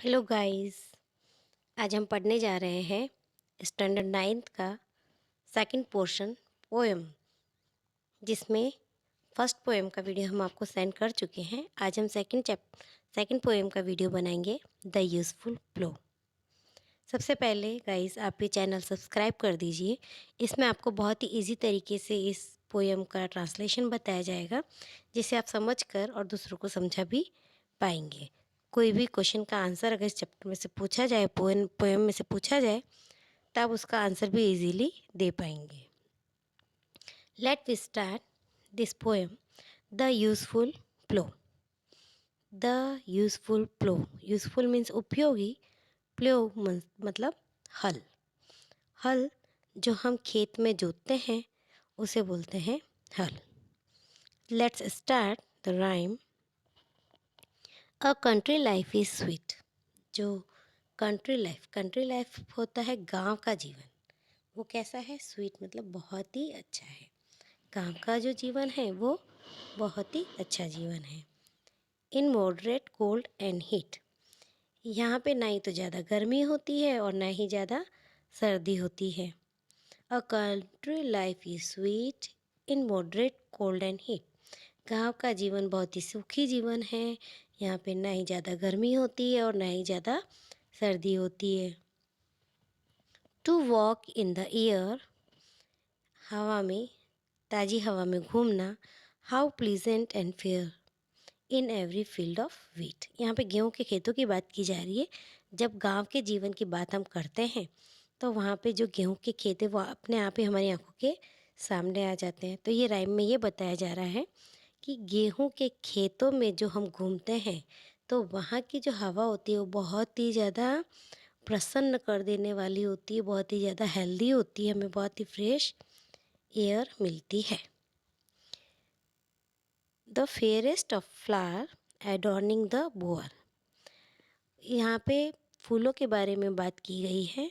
Hello guys. आज हम पढ़ने जा रहे हैं स्टैंडर्ड नाइन्थ का सेकंड पोर्शन पोएम, जिसमें फर्स्ट पोएम का वीडियो हम आपको सेंड कर चुके हैं। आज हम सेकंड पोएम का वीडियो बनाएंगे, द यूज़फुल प्लो। सबसे पहले गाइस आप ये चैनल सब्सक्राइब कर दीजिए। इसमें आपको बहुत ही इजी तरीके से इस पोएम का ट्रांसलेशन बताया जाएगा, जिसे आप समझकर और दूसरों को समझा भी पाएंगे। कोई भी क्वेश्चन का आंसर अगर इस चैप्टर में से पूछा जाए, पोएम में से पूछा जाए, तब उसका आंसर भी इजीली दे पाएंगे। Let we start this poem, the useful plough. The useful plough, useful means उपयोगी, प्लो मतलब हल। हल जो हम खेत में जोतते हैं उसे बोलते हैं हल। Let's start the rhyme. A country life is sweet. जो कंट्री लाइफ होता है गांव का जीवन। वो कैसा है? स्वीट मतलब बहुत ही अच्छा है। गांव का जो जीवन है वो बहुत ही अच्छा जीवन है। In moderate cold and heat, यहाँ पे ना ही तो ज़्यादा गर्मी होती है और ना ही ज़्यादा सर्दी होती है। A country life is sweet in moderate cold and heat. गाँव का जीवन बहुत ही सुखी जीवन है। यहाँ पे ना ही ज़्यादा गर्मी होती है और ना ही ज़्यादा सर्दी होती है। To walk in the air, हवा में, ताज़ी हवा में घूमना, how pleasant and fair in every field of wheat. यहाँ पे गेहूँ के खेतों की बात की जा रही है। जब गांव के जीवन की बात हम करते हैं तो वहाँ पे जो गेहूँ के खेत है वो अपने आप ही हमारी आंखों के सामने आ जाते हैं। तो ये राइम में ये बताया जा रहा है कि गेहूँ के खेतों में जो हम घूमते हैं तो वहाँ की जो हवा होती है वो बहुत ही ज़्यादा प्रसन्न कर देने वाली होती है, बहुत ही ज़्यादा हेल्दी होती है, हमें बहुत ही फ्रेश एयर मिलती है। The fairest of flower adorning the bower. यहाँ पे फूलों के बारे में बात की गई है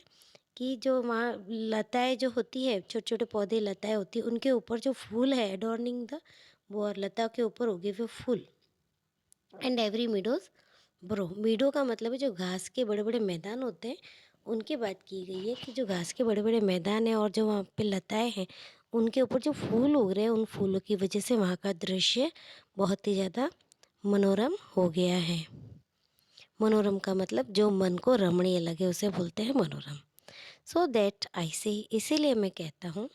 कि जो वहाँ लताएं जो होती है, छोटे छोटे पौधे लताएं होती है, उनके ऊपर जो फूल है, एडॉर्निंग द बोअर, लता के ऊपर उगे हुए फूल। And every meadows brow, meadow का मतलब है जो घास के बड़े बड़े मैदान होते हैं, उनकी बात की गई है कि जो घास के बड़े बड़े मैदान हैं और जो वहाँ पे लताएं हैं, उनके ऊपर जो फूल उग रहे हैं, उन फूलों की वजह से वहाँ का दृश्य बहुत ही ज़्यादा मनोरम हो गया है। मनोरम का मतलब जो मन को रमणीय लगे उसे बोलते हैं मनोरम। सो दैट आई से, इसीलिए मैं कहता हूँ।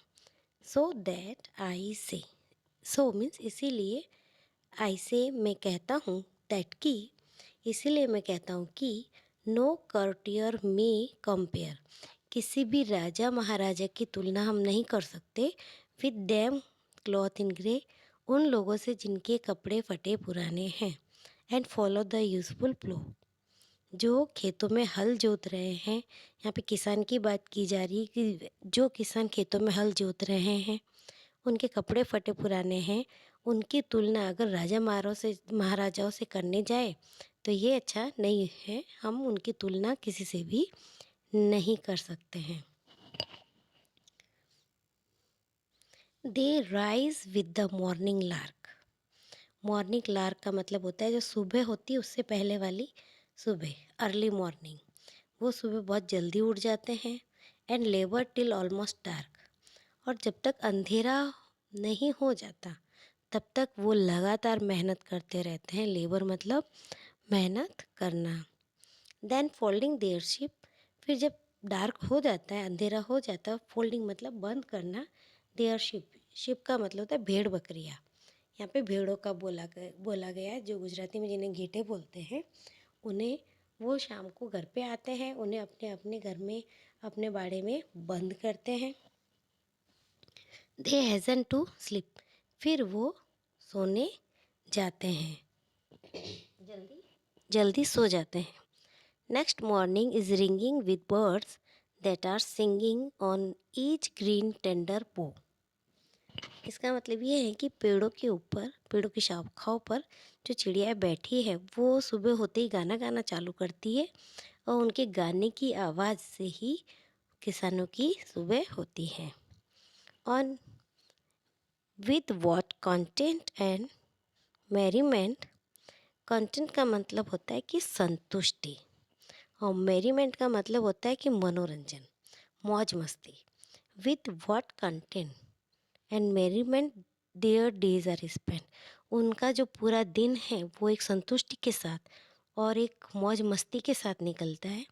सो दैट आई से, सो मीन्स इसीलिए, आई से मैं कहता हूँ, दैट की इसीलिए मैं कहता हूँ कि नो कर्टियर में कंपेयर, किसी भी राजा महाराजा की तुलना हम नहीं कर सकते with dam cloth in grey, उन लोगों से जिनके कपड़े फटे पुराने हैं। एंड फॉलो द यूजफुल प्लो, जो खेतों में हल जोत रहे हैं। यहाँ पे किसान की बात की जा रही है कि जो किसान खेतों में हल जोत रहे हैं उनके कपड़े फटे पुराने हैं। उनकी तुलना अगर महाराजाओं से करने जाए तो ये अच्छा नहीं है। हम उनकी तुलना किसी से भी नहीं कर सकते हैं। They rise with the morning lark. Morning lark का मतलब होता है जो सुबह होती है उससे पहले वाली सुबह, अर्ली मॉर्निंग। वो सुबह बहुत जल्दी उठ जाते हैं। And labour till almost dark, और जब तक अंधेरा नहीं हो जाता तब तक वो लगातार मेहनत करते रहते हैं। लेबर मतलब मेहनत करना। देन फोल्डिंग देयर शिप, फिर जब डार्क हो जाता है, अंधेरा हो जाता है, फोल्डिंग मतलब बंद करना, देयर शिप, शिप का मतलब होता है भेड़ बकरियाँ। यहाँ पे भेड़ों का बोला गया है, जो गुजराती में जिन्हें घेटे बोलते हैं, उन्हें, वो शाम को घर पे आते हैं, उन्हें अपने अपने घर में, अपने बाड़े में बंद करते हैं। दे हैज़न टू स्लीप, फिर वो सोने जाते हैं, जल्दी जल्दी सो जाते हैं। Next morning is ringing with birds that are singing on each green tender bough. इसका मतलब ये है कि पेड़ों के ऊपर, पेड़ों की शाखाओं पर जो चिड़िया बैठी है वो सुबह होते ही गाना गाना चालू करती है, और उनके गाने की आवाज़ से ही किसानों की सुबह होती है। On with what content and merriment, content का मतलब होता है कि संतुष्टि, और मेरीमेंट का मतलब होता है कि मनोरंजन, मौज मस्ती। With what content and merriment their days are spend. उनका जो पूरा दिन है वो एक संतुष्टि के साथ और एक मौज मस्ती के साथ निकलता है।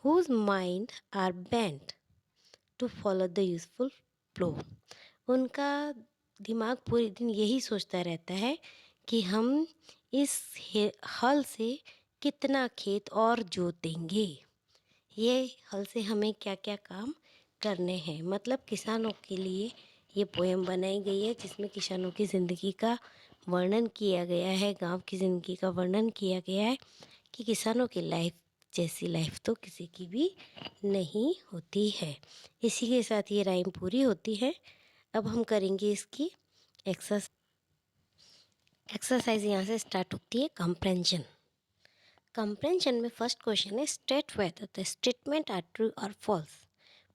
Whose mind are bent to follow the useful plough. उनका दिमाग पूरे दिन यही सोचता रहता है कि हम इस हल से कितना खेत और जोतेंगे, ये हल से हमें क्या क्या काम करने हैं। मतलब किसानों के लिए ये पोएम बनाई गई है जिसमें किसानों की ज़िंदगी का वर्णन किया गया है, गांव की ज़िंदगी का वर्णन किया गया है कि किसानों की लाइफ जैसी लाइफ तो किसी की भी नहीं होती है। इसी के साथ ये राइम पूरी होती है। अब हम करेंगे इसकी एक्सरसाइज यहाँ से स्टार्ट होती है कंप्रेंशन। कंप्रेंशन में फर्स्ट क्वेश्चन है state whether the statement are true और फॉल्स।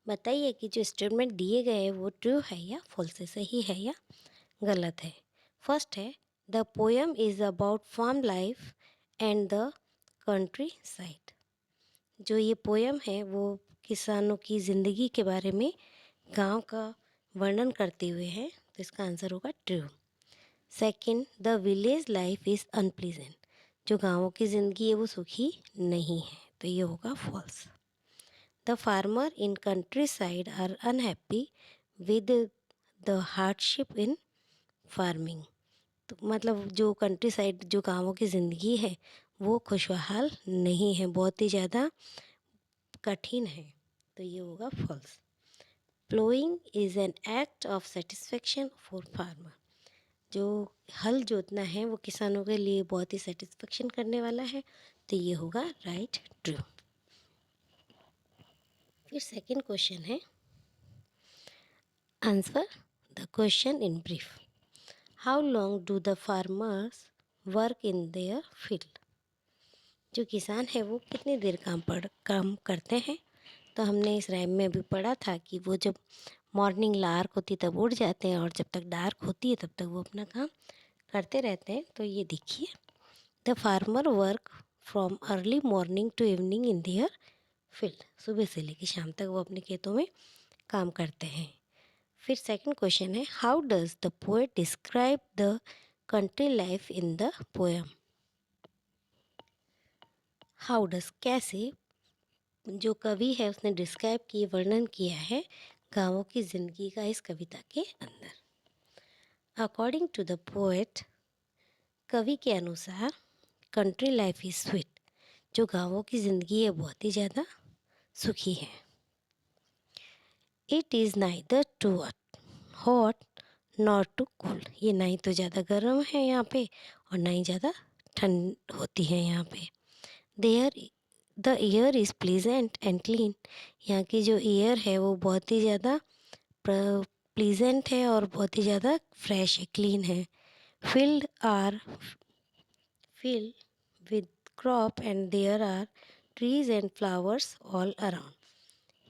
बताइए कि जो स्टेटमेंट दिए गए हैं वो ट्रू है या फॉल्स है, सही है या गलत है। फर्स्ट है the poem is about farm life and the countryside. जो ये पोएम है वो किसानों की ज़िंदगी के बारे में गांव का वर्णन करते हुए है, तो इसका आंसर होगा true. Second the village life is unpleasant. जो गाँवों की ज़िंदगी है वो सुखी नहीं है, तो ये होगा false. The farmer in countryside are unhappy with the hardship in farming. तो मतलब जो कंट्री साइड जो गाँवों की ज़िंदगी है वो खुशहाल नहीं है, बहुत ही ज़्यादा कठिन है, तो ये होगा false. Ploughing is an act of satisfaction for farmer. जो हल जोतना है वो किसानों के लिए बहुत ही सेटिस्फेक्शन करने वाला है, तो ये होगा राइट ट्रू। फिर सेकंड क्वेश्चन है answer the question in brief. How long do the farmers work in their field. जो किसान है वो कितनी देर काम करते हैं। तो हमने इस राइम में अभी पढ़ा था कि वो जब मॉर्निंग लार्क होती तब उड़ जाते हैं और जब तक डार्क होती है तब तक वो अपना काम करते रहते हैं। तो ये देखिए the farmer work from early morning to evening in their field. सुबह से लेकर शाम तक वो अपने खेतों में काम करते हैं। फिर सेकंड क्वेश्चन है how does the poet describe the country life in the poem. How does कैसे जो कवि है उसने डिस्क्राइब किए वर्णन किया है गाँवों की ज़िंदगी का इस कविता के अंदर। अकॉर्डिंग टू द पोएट, कवि के अनुसार कंट्री लाइफ इज़ स्वीट। जो गाँवों की ज़िंदगी है बहुत ही ज़्यादा सुखी है। It is neither too hot not too cold. ये ना ही तो ज़्यादा गर्म है यहाँ पे और ना ही ज़्यादा ठंड होती है यहाँ पे। There the air is pleasant and clean. यहाँ की जो एयर है वो बहुत ही ज़्यादा प्लीजेंट है और बहुत ही ज़्यादा फ्रेश है, क्लीन है। Field are filled with crop and there are trees and flowers all around।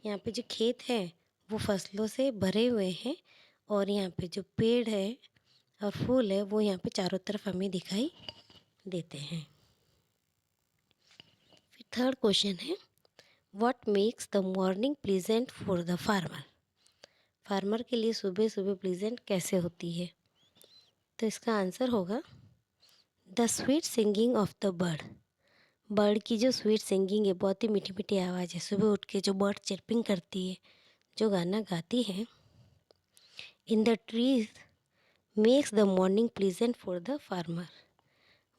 यहाँ पे जो खेत है वो फसलों से भरे हुए हैं और यहाँ पे जो पेड़ है और फूल है वो यहाँ पे चारों तरफ हमें दिखाई देते हैं। फिर थर्ड क्वेश्चन है what makes the morning pleasant for the farmer. Farmer के लिए सुबह सुबह प्लीजेंट कैसे होती है। तो इसका आंसर होगा the sweet singing of the bird. Bird की जो स्वीट सिंगिंग है, बहुत ही मीठी मीठी आवाज़ है। सुबह उठ के जो बर्ड चिरपिंग करती है, जो गाना गाती है in the trees makes the morning pleasant for the farmer.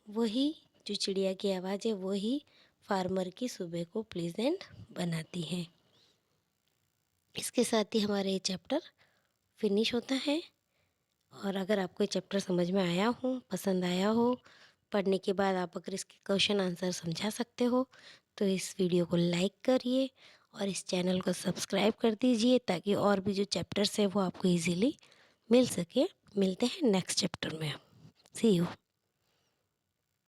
वही जो चिड़िया की आवाज़ है वही फार्मर की सुबह को प्लीजेंट बनाती है। इसके साथ ही हमारा ये चैप्टर फिनिश होता है। और अगर आपको ये चैप्टर समझ में आया हो, पसंद आया हो, पढ़ने के बाद आप अगर इसके क्वेश्चन आंसर समझा सकते हो तो इस वीडियो को लाइक करिए और इस चैनल को सब्सक्राइब कर दीजिए ताकि और भी जो चैप्टर्स है वो आपको इजीली मिल सके। मिलते हैं नेक्स्ट चैप्टर में। सी यू।